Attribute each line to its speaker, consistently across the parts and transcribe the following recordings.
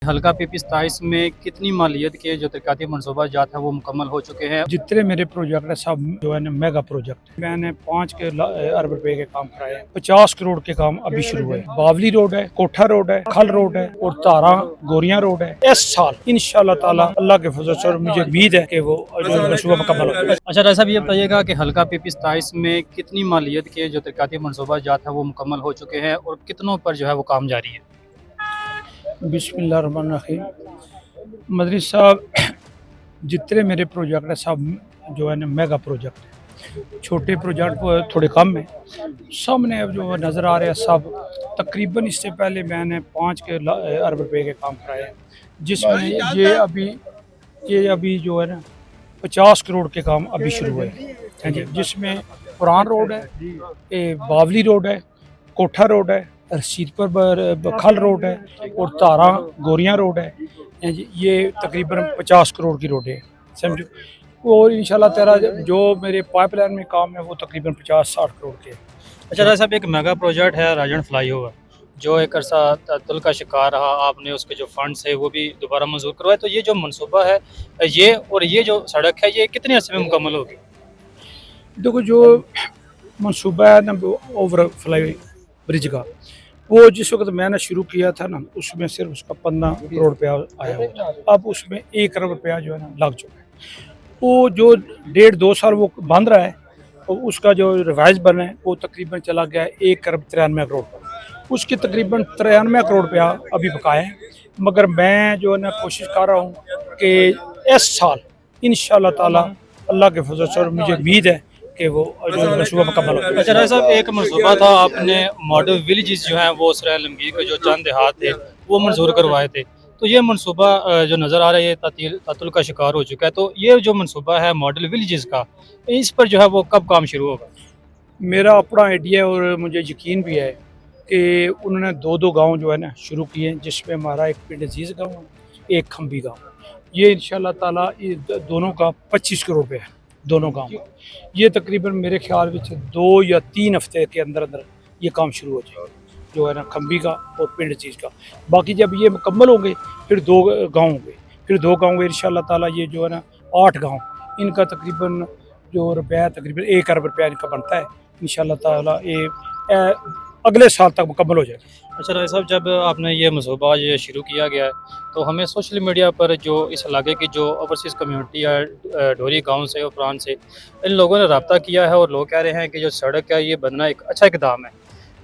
Speaker 1: हल्का P27 में कितनी मालियत के जो तरक्याती मनसूबा जात है वो मुकम्मल हो चुके हैं।
Speaker 2: जितने मेरे प्रोजेक्ट है सब जो है ना मेगा प्रोजेक्ट। मैंने 5 अरब रुपए के काम कराए हैं। 50 करोड़ के काम अभी शुरू हुए। बावली रोड है, कोठा रोड है, खल रोड है और तारा गोरियां रोड है। इस साल इंशाल्लाह ताला अल्लाह के फजल से मुझे उम्मीद है कि वो जो मनसूबा मुकम्मल हो।
Speaker 1: अच्छा राय साहब, ये बताइएगा कि हल्का P27 में कितनी मालियत के जो तरक्याती मनसूबा जात है वो मुकम्मल हो चुके हैं और कितनों पर जो है वो काम जारी है।
Speaker 2: बिस्मिल्लाहिर्रहमानिर्रहीम। मदरी साहब, जितने मेरे प्रोजेक्ट है सब जो है ना मेगा प्रोजेक्ट है। छोटे प्रोजेक्ट थोड़े कम है। सामने अब जो नज़र आ रहे हैं सब तकरीबन इससे पहले मैंने 5 अरब रुपए के काम कराए हैं, जिसमें ये अभी जो है ना 50 करोड़ के काम अभी शुरू हुए हैं जी। जिसमें पुरान रोड है, बावली रोड है, कोठा रोड है, रशीदपुर खल रोड है और तारा गोरियां रोड है जी। ये तकरीबन 50 करोड़ की रोड है, समझो। और इंशाल्लाह तेरा जो मेरे पाइपलाइन में काम है वो तकरीबन 50-60 करोड़ के है।
Speaker 1: अच्छा राय साहब, एक मेगा प्रोजेक्ट है राजन फ्लाईओवर जो एक अरसा तअत्तुल का शिकार रहा, आपने उसके जो फंड्स है वो भी दोबारा मंजूर करवाए। तो ये जो मनसूबा है ये और ये जो सड़क है ये कितने अर्से में मुकम्मल होगी।
Speaker 2: देखो, जो मनसूबा है ना ओवर फ्लाई ब्रिज का, वो जिस वक्त मैंने शुरू किया था ना उसमें सिर्फ उसका 15 करोड़ रुपया आया हुआ था। अब उसमें 1 अरब रुपया जो है ना लग चुका है। वो जो 1.5-2 साल वो बंद रहा है और उसका जो रिवाइज बना है वो तकरीबन चला गया है 1 अरब 93 करोड़ पर। उसके तकरीबन 93 करोड़ रुपया अभी बकाए हैं। मगर मैं जो है ना कोशिश कर रहा हूँ कि इस साल इंशाल्लाह ताला अल्लाह के फजल से मुझे उम्मीद है कि वो जो मनसूबा मुकम्मल हो।
Speaker 1: अच्छा राय साहब, एक मनसूबा था, आपने मॉडल विलेजेस जो हैं वो सराय आलमगीर के जो चंद देहात थे वो मंजूर करवाए थे। तो ये मनसूबा जो नज़र आ रहा है ये तातुल का शिकार हो चुका है। तो ये जो मनसूबा है मॉडल विलेजेस का, इस पर जो है वो कब काम शुरू होगा।
Speaker 2: मेरा अपना आइडिया और मुझे यकीन भी है कि उन्होंने 2-2 गांव जो है ना शुरू किए हैं, जिसमें हमारा एक पिंड अजीज़ गाँव है, एक खम्बी गाँव। ये इंशाल्लाह ताला ये दोनों का 25 करोड़ रुपये है दोनों गाँव। ये तकरीबन मेरे ख्याल में 2 या 3 हफ्ते के अंदर अंदर ये काम शुरू हो जाएगा, जो है ना खम्बी का और पिंड चीज़ का। बाकी जब ये मुकम्मल होंगे फिर 2 गाँव होंगे, फिर 2 गाँव होंगे इंशाल्लाह ताला। ये जो है ना 8 गाँव, इनका तकरीबन जो रुपया तकरीबन 1 अरब रुपया इनका बनता है। इंशाल्लाह ताला ये अगले साल तक मुकम्मल हो जाएगा।
Speaker 1: अच्छा राय साहब, जब आपने ये मनसूबा ये शुरू किया गया है तो हमें सोशल मीडिया पर जो इस इलाके की जो ओवरसीज़ कम्यूनिटी है ढोरी गांव से और प्रांत से, इन लोगों ने रब्ता किया है और लोग कह रहे हैं कि जो सड़क है ये बनना एक अच्छा इकदाम है।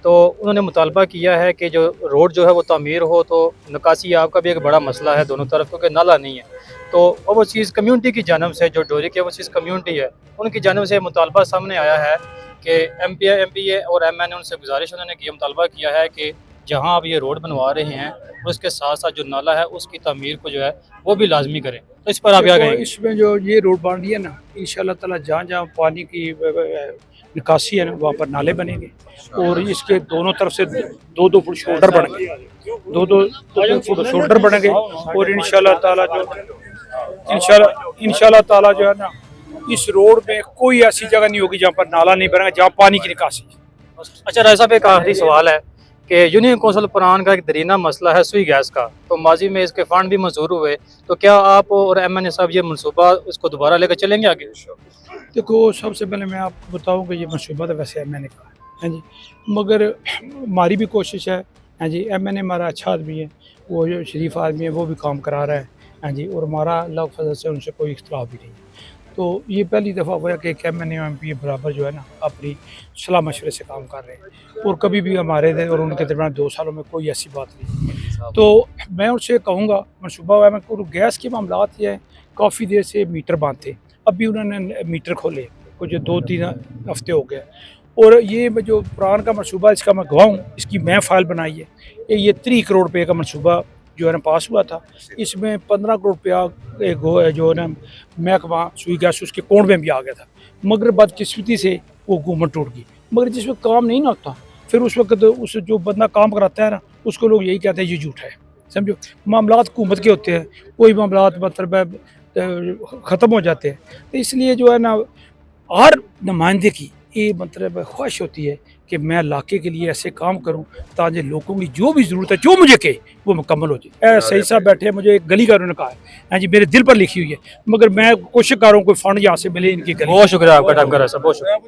Speaker 1: तो उन्होंने मुतालबा किया है कि जो रोड जो है वो तामीर हो। तो निकासी आपका भी एक बड़ा मसला है दोनों तरफ, क्योंकि नाला नहीं है। तो ओवरसीज़ कम्यूनिटी की जानब से, जो ढोरी की ओवरसीज़ कम्यूनिटी है, उनकी जानब से मुतालबा सामने आया है कि एमपीए और एमएनए उनसे गुजारिश उन्होंने की, मुतालबा किया है कि जहाँ आप ये रोड बनवा रहे हैं उसके साथ साथ जो नाला है उसकी तामीर को जो है वो भी लाजमी करें। तो इस पर आप क्या कहेंगे।
Speaker 2: इसमें जो ये रोड बन रही है ना, इंशाल्लाह ताला जहाँ जहाँ पानी की निकासी है ना वहाँ पर नाले बनेंगे और इसके दोनों तरफ से 2-2 फुट शोल्डर बनेंगे, 2-2 फुट शोल्डर बनेंगे। और इंशाल्लाह ताला जो है ना इस रोड में कोई ऐसी जगह नहीं होगी जहाँ पर नाला नहीं बनेगा, जहाँ पानी की निकासी।
Speaker 1: अच्छा राय साहब, एक आखिरी सवाल है कि यूनियन कौंसिल पुरान का एक दरीना मसला है सुई गैस का। तो माजी में इसके फंड भी मंजूर हुए, तो क्या आप और एमएनए साहब ये मनसूबा इसको दोबारा लेकर चलेंगे आगे।
Speaker 2: देखो, सबसे पहले मैं आपको बताऊं कि ये मनसूबा तो वैसे एमएनए का है जी, मगर हमारी भी कोशिश है जी। एमएनए हमारा अच्छा आदमी है, वो जो शरीफ आदमी है वो भी काम करा रहा है जी, और हमारा अल्लाह के फजल से उनसे कोई इख्तिलाफ भी नहीं है। तो ये पहली दफ़ा हुआ कि एमएनए और एमपी बराबर जो है ना अपनी सलाह मशवरे से काम कर रहे हैं, और कभी भी हमारे और उनके दरमियान 2 सालों में कोई ऐसी बात नहीं। तो मैं उनसे कहूँगा मनसूबा मैं गैस के मामलात ये काफ़ी देर से मीटर बंद थे, अभी उन्होंने मीटर खोले कुछ 2-3 हफ्ते हो गए। और ये जो पुरान का मनसूबा इसका मैं गवाह हूँ, इसकी मैं फ़ाइल बनाई है। ये 3 करोड़ रुपये का मनसूबा जो है ना पास हुआ था। इसमें 15 करोड़ रुपया जो है ना महकमा सुई गैस उसके कोण में भी आ गया था, मगर बदकिस्मती से वो हुकूमत टूट गई। मगर जिस वक्त काम नहीं ना होता फिर उस वक्त उस जो बंदा काम कराता है ना उसको लोग यही कहते हैं ये झूठा है, समझो। मामलात हुकूमत के होते हैं, कोई मामलात मतलब ख़त्म हो जाते हैं। तो इसलिए जो है ना हर नुमाइंदे की ये मतलब ख्वाहिश होती है कि मैं इलाके के लिए ऐसे काम करूं ताकि लोगों की जो भी ज़रूरत है जो मुझे कहे वो मुकम्मल हो जाए। सही साहब बैठे हैं, मुझे एक गली का उन्होंने कहा है, हाँ जी, मेरे दिल पर लिखी हुई है, मगर मैं कोशिश कर रहा हूँ कोई फंड यहाँ से मिले इनकी गली।
Speaker 1: बहुत शुक्रिया आपका टाइम का, बहुत शुक्रिया।